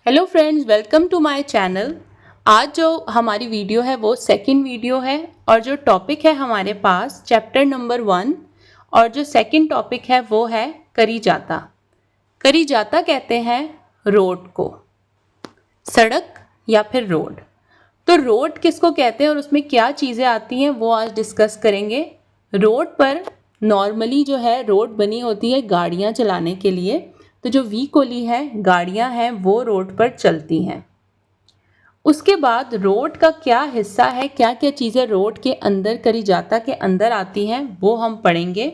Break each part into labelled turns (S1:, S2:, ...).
S1: Hello friends, welcome to my channel. आज जो हमारी वीडियो है वो सेकंड वीडियो है और जो टॉपिक है हमारे पास चैप्टर नंबर 1 और जो सेकंड टॉपिक है वो है करी जाता। करी जाता कहते हैं रोड को, सड़क या फिर रोड। तो रोड किसको कहते हैं और उसमें क्या चीज़ें आती हैं वो आज डिस्कस करेंगे। रोड पर नॉर्मली जो है रोड बनी होती है गाड़ियाँ चलाने के लिए, तो जो व्हीकल है गाड़ियाँ हैं वो रोड पर चलती हैं। उसके बाद रोड का क्या हिस्सा है, क्या क्या चीज़ें रोड के अंदर करी जाता के अंदर आती हैं वो हम पढ़ेंगे।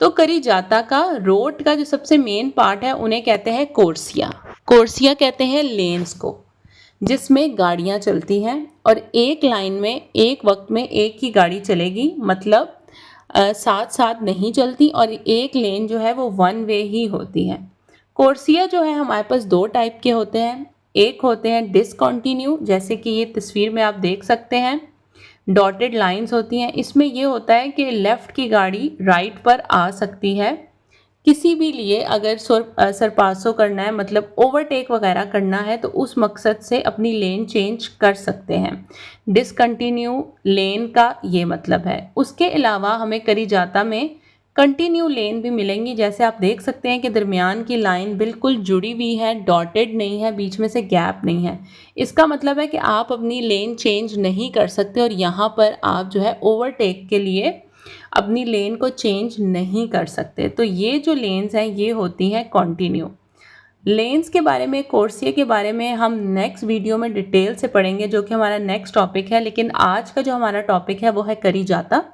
S1: तो करी जाता का रोड का जो सबसे मेन पार्ट है उन्हें कहते हैं कोर्सिया। कोर्सिया कहते हैं लेन्स को, जिसमें गाड़ियाँ चलती हैं और एक लाइन में एक वक्त में एक ही गाड़ी चलेगी, मतलब साथ साथ नहीं चलती और एक लेन जो है वो वन वे ही होती है। कोर्सिया जो है हमारे पास दो टाइप के होते हैं। एक होते हैं डिसकंटिन्यू, जैसे कि ये तस्वीर में आप देख सकते हैं डॉटेड लाइंस होती हैं। इसमें ये होता है कि लेफ़्ट की गाड़ी राइट पर आ सकती है किसी भी लिए, अगर सरपासो करना है मतलब ओवरटेक वगैरह करना है तो उस मकसद से अपनी लेन चेंज कर सकते हैं। डिसकंटिन्यू लेन का ये मतलब है। उसके अलावा हमें करी जाता में कंटिन्यू लेन भी मिलेंगी, जैसे आप देख सकते हैं कि दरमियान की लाइन बिल्कुल जुड़ी हुई है, डॉटेड नहीं है, बीच में से गैप नहीं है। इसका मतलब है कि आप अपनी लेन चेंज नहीं कर सकते और यहाँ पर आप जो है ओवरटेक के लिए अपनी लेन को चेंज नहीं कर सकते। तो ये जो लेन्स हैं ये होती हैं कंटिन्यू। लेन्स के बारे में, कोर्सिया के बारे में हम नेक्स्ट वीडियो में डिटेल से पढ़ेंगे, जो कि हमारा नेक्स्ट टॉपिक है। लेकिन आज का जो हमारा टॉपिक है वो है करी जाता।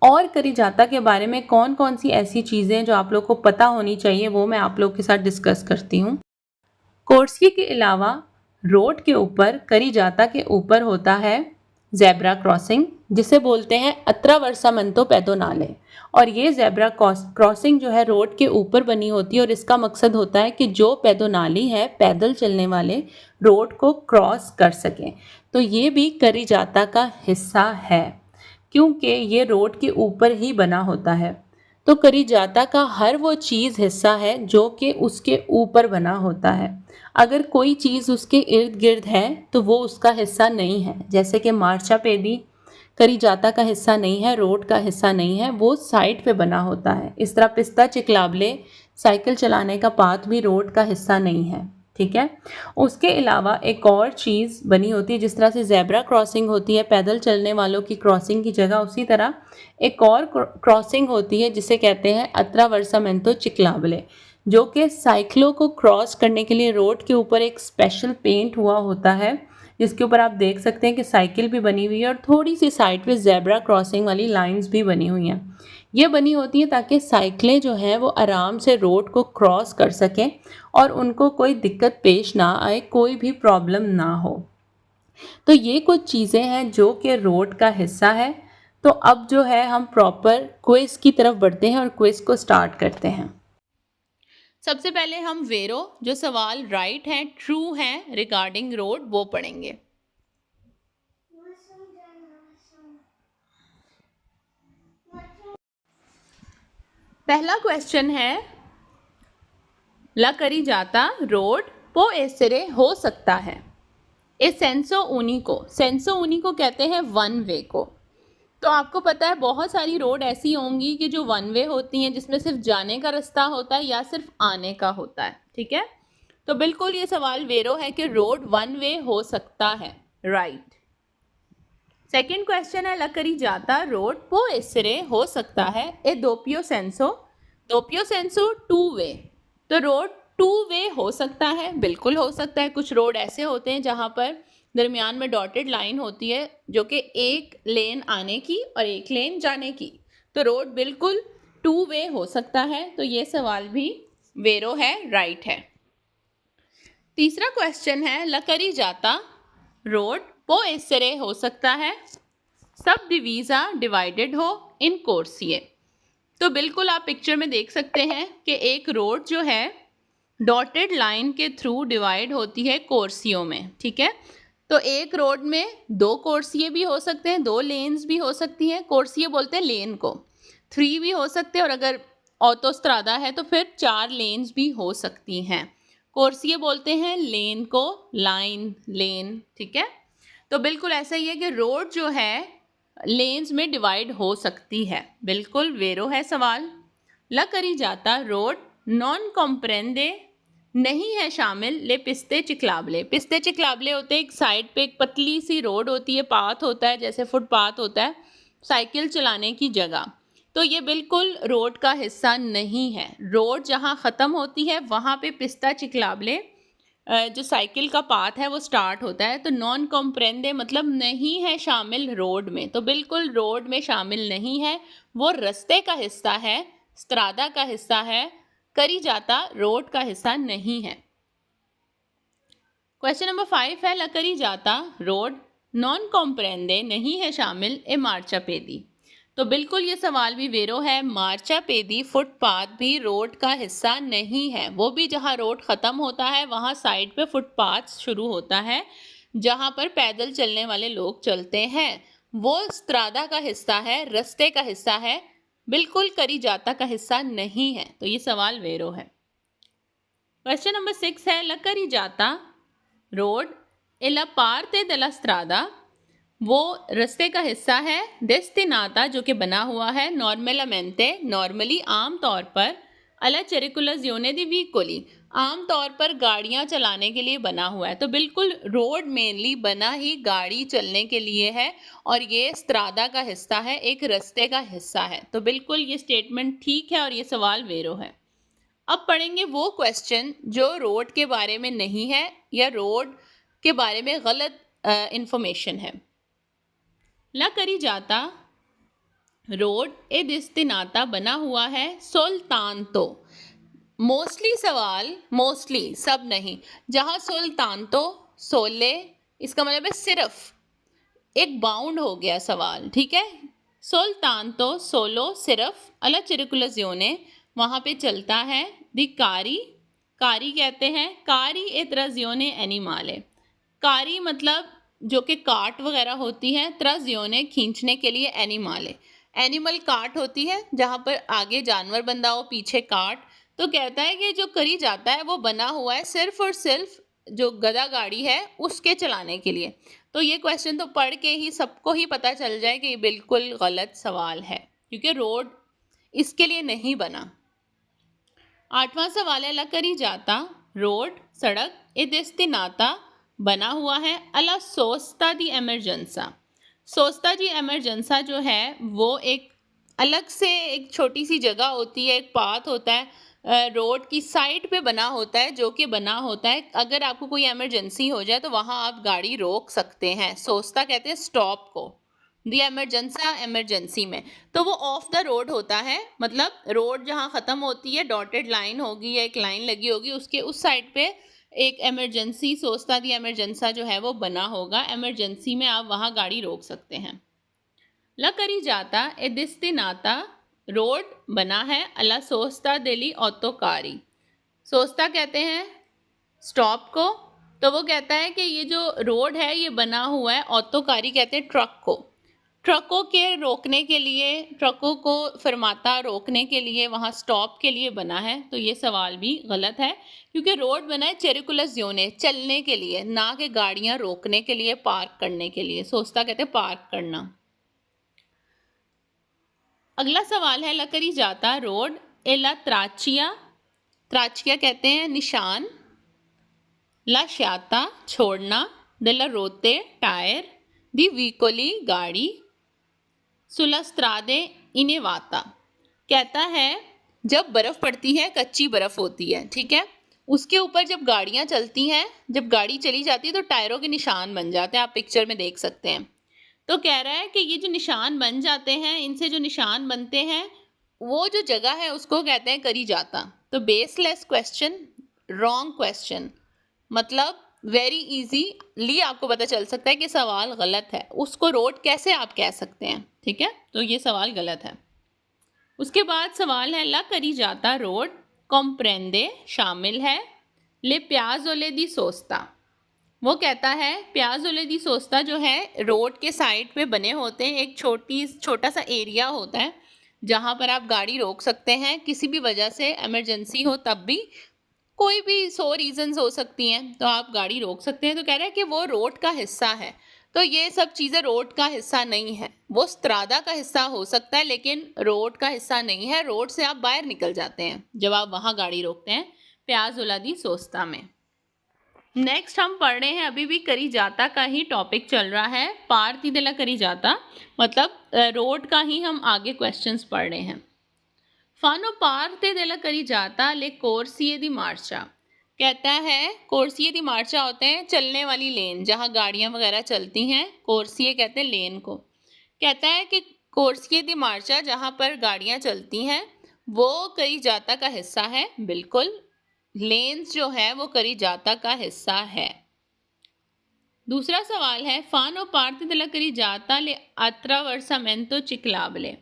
S1: और करी जाता के बारे में कौन कौन सी ऐसी चीज़ें जो आप लोग को पता होनी चाहिए वो मैं आप लोग के साथ डिस्कस करती हूँ। कोर्सिया के अलावा रोड के ऊपर, करी जाता के ऊपर होता है ज़ेब्रा क्रॉसिंग, जिसे बोलते हैं अत्रावर्सामंतो पेदोनाले। और ये ज़ेब्रा क्रॉसिंग जो है रोड के ऊपर बनी होती है और इसका मकसद होता है कि जो पेदोनाली है, पैदल चलने वाले, रोड को क्रॉस कर सकें। तो ये भी करी जाता का हिस्सा है क्योंकि ये रोड के ऊपर ही बना होता है। तो करी जाता का हर वो चीज़ हिस्सा है जो कि उसके ऊपर बना होता है। अगर कोई चीज़ उसके इर्द गिर्द है तो वो उसका हिस्सा नहीं है। जैसे कि मार्चापेदी करी जाता का हिस्सा नहीं है, रोड का हिस्सा नहीं है, वो साइड पे बना होता है। इस तरह पिस्ता चिकलाबले साइकिल चलाने का पाथ भी रोड का हिस्सा नहीं है, ठीक है। उसके अलावा एक और चीज़ बनी होती है, जिस तरह से ज़ेब्रा क्रॉसिंग होती है पैदल चलने वालों की क्रॉसिंग की जगह, उसी तरह एक और क्रॉसिंग होती है जिसे कहते हैं अत्रावर्सामेंतो चिकलाबले, जो कि साइकिलों को क्रॉस करने के लिए रोड के ऊपर एक स्पेशल पेंट हुआ होता है, जिसके ऊपर आप देख सकते हैं कि साइकिल भी बनी हुई है और थोड़ी सी साइड पे ज़ेब्रा क्रॉसिंग वाली लाइंस भी बनी हुई हैं। ये बनी होती हैं ताकि साइकिलें जो हैं वो आराम से रोड को क्रॉस कर सकें और उनको कोई दिक्कत पेश ना आए, कोई भी प्रॉब्लम ना हो। तो ये कुछ चीज़ें हैं जो कि रोड का हिस्सा है। तो अब जो है हम प्रॉपर क्विज़ की तरफ बढ़ते हैं और क्विज़ को स्टार्ट करते हैं। सबसे पहले हम वेरो, जो सवाल राइट है, ट्रू है रिगार्डिंग रोड, वो पढ़ेंगे। पहला क्वेश्चन है, ला करी जाता रोड पो एसरे हो सकता है। ए सेंसो ऊनी को कहते हैं वन वे को। तो आपको पता है बहुत सारी रोड ऐसी होंगी कि जो वन वे होती हैं, जिसमें सिर्फ जाने का रास्ता होता है या सिर्फ आने का होता है, ठीक है। तो बिल्कुल ये सवाल वेरो है कि रोड वन वे हो सकता है, राइट। सेकंड क्वेश्चन है, लकरी जाता रोड पो एसरे हो सकता है। ए दोपियो सेंसो टू वे। तो रोड टू वे हो सकता है, बिल्कुल हो सकता है। कुछ रोड ऐसे होते हैं जहाँ पर दरमियान में डॉटेड लाइन होती है जो कि एक लेन आने की और एक लेन जाने की। तो रोड बिल्कुल टू वे हो सकता है। तो ये सवाल भी वेरो है, राइट है। तीसरा क्वेश्चन है, लकरी जाता रोड पो एसरे हो सकता है। सब डिवीज़ा डिवाइडेड हो इन कोर्सिए। तो बिल्कुल आप पिक्चर में देख सकते हैं कि एक रोड जो है डॉटेड लाइन के थ्रू डिवाइड होती है कोर्सियों में, ठीक है। तो एक रोड में दो कोर्सिए भी हो सकते हैं, दो लेन्स भी हो सकती हैं। कोर्सिए बोलते हैं लेन को। 3 भी हो सकते हैं और अगर ऑटोस्ट्रादा है तो फिर 4 लेन्स भी हो सकती हैं। कोर्सिए बोलते हैं लेन को, लाइन, लेन, ठीक है। तो बिल्कुल ऐसा ही है कि रोड जो है लेन्स में डिवाइड हो सकती है, बिल्कुल वेरो है सवाल। ला करी जाता रोड नॉन कॉम्प्रेंदे नहीं है शामिल ले पिस्ते चिकलाबले। पिस्ते चिकलाबले होते हैं एक साइड पे एक पतली सी रोड होती है, पाथ होता है, जैसे फुटपाथ होता है साइकिल चलाने की जगह। तो ये बिल्कुल रोड का हिस्सा नहीं है। रोड जहाँ ख़त्म होती है वहाँ पे पिस्ता चिकलाबले जो साइकिल का पाथ है वो स्टार्ट होता है। तो नॉन कॉम्प्रेंदे मतलब नहीं है शामिल रोड में, तो बिल्कुल रोड में शामिल नहीं है, वो रास्ते का हिस्सा है, स्त्रादा का हिस्सा है, करी जाता रोड का हिस्सा नहीं है। क्वेश्चन नंबर 5 है, ला करी जाता रोड नॉन कॉम्प्रेंदे नहीं है शामिल ए मार्चापेदी। तो बिल्कुल ये सवाल भी वेरो है। मार्चापेदी फुटपाथ भी रोड का हिस्सा नहीं है, वो भी जहाँ रोड ख़त्म होता है वहाँ साइड पे फुटपाथ शुरू होता है जहाँ पर पैदल चलने वाले लोग चलते हैं, वो स्त्रादा का हिस्सा है, रास्ते का हिस्सा है, बिल्कुल करी जाता का हिस्सा नहीं है। तो ये सवाल वेरो है। क्वेश्चन नंबर 6 है, ला करी जाता रोड ए ला पार्ते दella strada वो रास्ते का हिस्सा है, डेस्टिनाता जो कि बना हुआ है, नॉर्मलमेंटे नॉर्मली आम तौर पर, अला चेरिकुलजियोने दी वीकोली आम तौर पर गाड़ियां चलाने के लिए बना हुआ है। तो बिल्कुल रोड मेनली बना ही गाड़ी चलने के लिए है और ये स्त्रादा का हिस्सा है, एक रास्ते का हिस्सा है। तो बिल्कुल ये स्टेटमेंट ठीक है और ये सवाल वेरो है। अब पढ़ेंगे वो क्वेश्चन जो रोड के बारे में नहीं है या रोड के बारे में गलत इंफॉर्मेशन है। ला करी जाता रोड ए दिस्तिनाता बना हुआ है सुल्तानतो। मोस्टली सवाल, मोस्टली सब नहीं, जहाँ सुल्तानतो सोले इसका मतलब है सिर्फ, एक बाउंड हो गया सवाल, ठीक है। सुल्तानतो सोलो सिर्फ, अला चिरिकुलजियोने वहाँ पे चलता है, दी कारी, कारी कहते हैं, कारी ए त्राजियोने एनिमाले, कारी मतलब जो कि काट वगैरह होती है, त्राजियोने खींचने के लिए, एनिमाले एनिमल काट होती है जहाँ पर आगे जानवर बंधा हो पीछे काट। तो कहता है कि जो करी जाता है वो बना हुआ है सिर्फ और सिर्फ जो गधा गाड़ी है उसके चलाने के लिए। तो ये क्वेश्चन तो पढ़ के ही सबको ही पता चल जाए कि ये बिल्कुल गलत सवाल है क्योंकि रोड इसके लिए नहीं बना। 8वां सवाल है, ला करी जाता रोड सड़क ए डेस्टिनाता बना हुआ है अला सोस्ता दी एमरजेंसा। सोस्ता जी एमरजेंसा जो है वो एक अलग से एक छोटी सी जगह होती है, एक पाथ होता है रोड की साइड पे बना होता है, जो कि बना होता है अगर आपको कोई एमरजेंसी हो जाए तो वहाँ आप गाड़ी रोक सकते हैं। सोस्ता कहते हैं स्टॉप को, दी एमरजेंसा एमरजेंसी में। तो वो ऑफ द रोड होता है, मतलब रोड जहाँ ख़त्म होती है डॉटेड लाइन होगी या एक लाइन लगी होगी, उसके उस साइड पे एक एमरजेंसी सोस्ता दी एमरजेंसा जो है वो बना होगा, एमरजेंसी में आप वहाँ गाड़ी रोक सकते हैं। ला करी जाता ए दिस्तिनाता रोड बना है अला सोस्ता देली ऑटोकारी। सोस्ता कहते हैं स्टॉप को, तो वो कहता है कि ये जो रोड है ये बना हुआ है, ऑटोकारी कहते हैं ट्रक को, ट्रकों के रोकने के लिए, ट्रकों को फरमाता रोकने के लिए वहाँ स्टॉप के लिए बना है। तो ये सवाल भी गलत है क्योंकि रोड बना है चेरिकुलजियोने चलने के लिए, ना कि गाड़ियाँ रोकने के लिए, पार्क करने के लिए। सोचता कहते हैं पार्क करना। अगला सवाल है, ला करी जाता रोड ए ला त्राचिया, त्राचिया कहते हैं निशान, ला श्याता छोड़ना, डेला रोते टायर, दी वीकोली गाड़ी, सुलस्त्रादे इनेवाता कहता है जब बर्फ़ पड़ती है, कच्ची बर्फ़ होती है, ठीक है, उसके ऊपर जब गाड़ियाँ चलती हैं, जब गाड़ी चली जाती है तो टायरों के निशान बन जाते हैं, आप पिक्चर में देख सकते हैं। तो कह रहा है कि ये जो निशान बन जाते हैं, इनसे जो निशान बनते हैं वो जो जगह है उसको कहते हैं करी जाता। तो बेसलेस क्वेश्चन, रॉन्ग क्वेश्चन, मतलब वेरी इजीली आपको पता चल सकता है कि सवाल गलत है, उसको रोड कैसे आप कह सकते हैं, ठीक है। तो ये सवाल गलत है। उसके बाद सवाल है, ला करी जाता रोड कॉम्प्रेंदे शामिल है ले प्याजोले दी सोस्ता। वो कहता है प्याजोले दी सोस्ता जो है रोड के साइड पे बने होते हैं, एक छोटा सा एरिया होता है जहाँ पर आप गाड़ी रोक सकते हैं किसी भी वजह से, इमरजेंसी हो तब भी, कोई भी 100 रीजंस हो सकती हैं, तो आप गाड़ी रोक सकते हैं। तो कह रहा है कि वो रोड का हिस्सा है। तो ये सब चीज़ें रोड का हिस्सा नहीं है, वो स्त्रादा का हिस्सा हो सकता है लेकिन रोड का हिस्सा नहीं है। रोड से आप बाहर निकल जाते हैं जब आप वहाँ गाड़ी रोकते हैं। प्याजोला दी सोस्ता में। नेक्स्ट हम पढ़ रहे हैं, अभी भी करी जाता का ही टॉपिक चल रहा है। पार्ती देला करी जाता मतलब रोड का ही हम आगे क्वेश्चंस पढ़ रहे हैं। फानो पार्ते देला करी जाता ले कोर्सिए दी मार्चा। कहता है कोर्सिए दी मार्चा होते हैं चलने वाली लेन, जहाँ गाड़ियाँ वगैरह चलती हैं। कोर्सिए कहते हैं लेन को। कहता है कि कोर्सिए दी मार्चा जहाँ पर गाड़ियाँ चलती हैं वो करी जाता का हिस्सा है। बिल्कुल, लेन्स जो है वो करी जाता का हिस्सा है। दूसरा सवाल है, फानो पार्ती देला करी जाता ले अत्रावर्सामेंतो चिक्लाबले।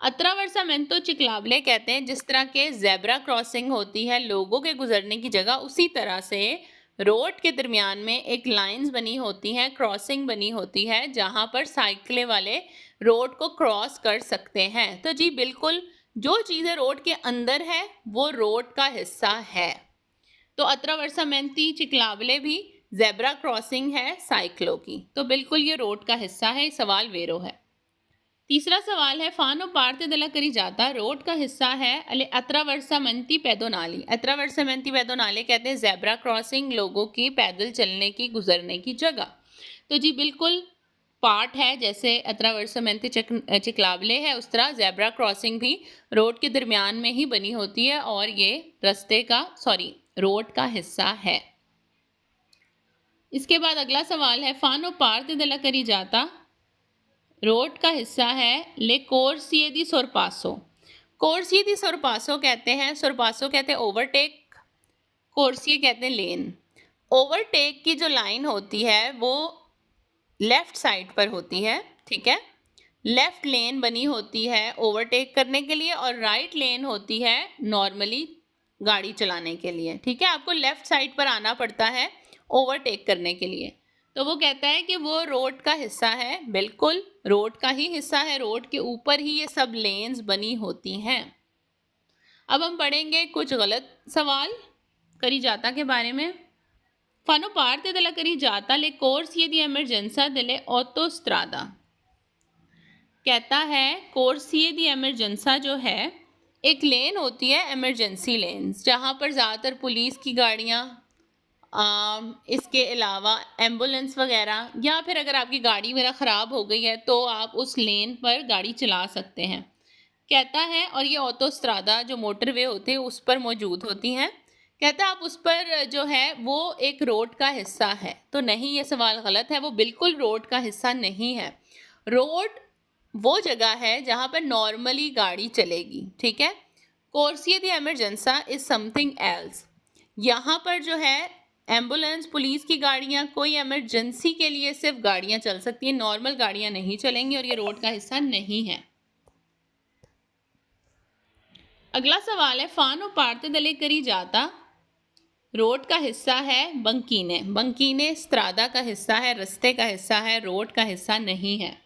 S1: अत्रावर्सामेंतो चिक्लाबले कहते हैं जिस तरह के जेब्रा क्रॉसिंग होती है लोगों के गुजरने की जगह, उसी तरह से रोड के दरमियान में एक लाइंस बनी होती हैं, क्रॉसिंग बनी होती है जहां पर साइकिल वाले रोड को क्रॉस कर सकते हैं। तो जी बिल्कुल, जो चीज़ें रोड के अंदर है वो रोड का हिस्सा है। तो अत्रावर्सामेंती चिक्लाबले भी जेब्रा क्रॉसिंग है साइक्लो की, तो बिल्कुल ये रोड का हिस्सा है। सवाल वेरो है। तीसरा सवाल है, फानो पार्ते देला करी जाता रोड का हिस्सा है अले अत्रावर्सामेंती पेदोनाली। अत्रावर्सामेंती पेदोनाली कहते हैं जेब्रा क्रॉसिंग, लोगों की पैदल चलने की गुजरने की जगह। तो जी बिल्कुल पार्ट है, जैसे अत्रावर्सामेंती चिक्लाबले है उस तरह जेब्रा क्रॉसिंग भी रोड के दरमियान में ही बनी होती है और ये रोड का हिस्सा है। इसके बाद अगला सवाल है, फानो पार्ते देला करी जाता रोड का हिस्सा है ले कोर्सिए दी सोरपासो। कोर्सिए दी सोरपासो कहते हैं, सोरपासो कहते हैं ओवरटेक, कोर्सिए कहते हैं लेन। ओवरटेक की जो लाइन होती है वो लेफ्ट साइड पर होती है, ठीक है। लेफ्ट लेन बनी होती है ओवरटेक करने के लिए और राइट लेन होती है नॉर्मली गाड़ी चलाने के लिए, ठीक है। आपको लेफ्ट साइड पर आना पड़ता है ओवरटेक करने के लिए। तो वो कहता है कि वो रोड का हिस्सा है। बिल्कुल रोड का ही हिस्सा है, रोड के ऊपर ही ये सब लेन्स बनी होती हैं। अब हम पढ़ेंगे कुछ गलत सवाल करी जाता के बारे में। फानो पार्ते देला करी जाता ले कोर्सिए दी एमरजेंसा देले ऑटोस्ट्रादा। कहता है कोर्सिए दी एमरजेंसा जो है एक लेन होती है, एमरजेंसी लेन्स, जहाँ पर ज़्यादातर पुलिस की गाड़ियाँ, इसके अलावा एम्बुलेंस वगैरह, या फिर अगर आपकी गाड़ी मेरा ख़राब हो गई है तो आप उस लेन पर गाड़ी चला सकते हैं, कहता है। और ये ऑटोस्ट्रादा जो मोटरवे होते हैं उस पर मौजूद होती हैं। कहता है आप उस पर जो है वो एक रोड का हिस्सा है। तो नहीं, ये सवाल गलत है, वो बिल्कुल रोड का हिस्सा नहीं है। रोड वो जगह है जहाँ पर नॉर्मली गाड़ी चलेगी, ठीक है। कोर्सिए दी एमरजेंसा इज समथिंग एल्स। यहाँ पर जो है एम्बुलेंस, पुलिस की गाड़ियाँ, कोई इमरजेंसी के लिए सिर्फ गाड़ियाँ चल सकती हैं, नॉर्मल गाड़ियाँ नहीं चलेंगी और ये रोड का हिस्सा नहीं है। अगला सवाल है, फानो पार्ते दले करी जाता रोड का हिस्सा है बंकीने। बंकीने स्त्रादा का हिस्सा है, रास्ते का हिस्सा है, रोड का हिस्सा नहीं है।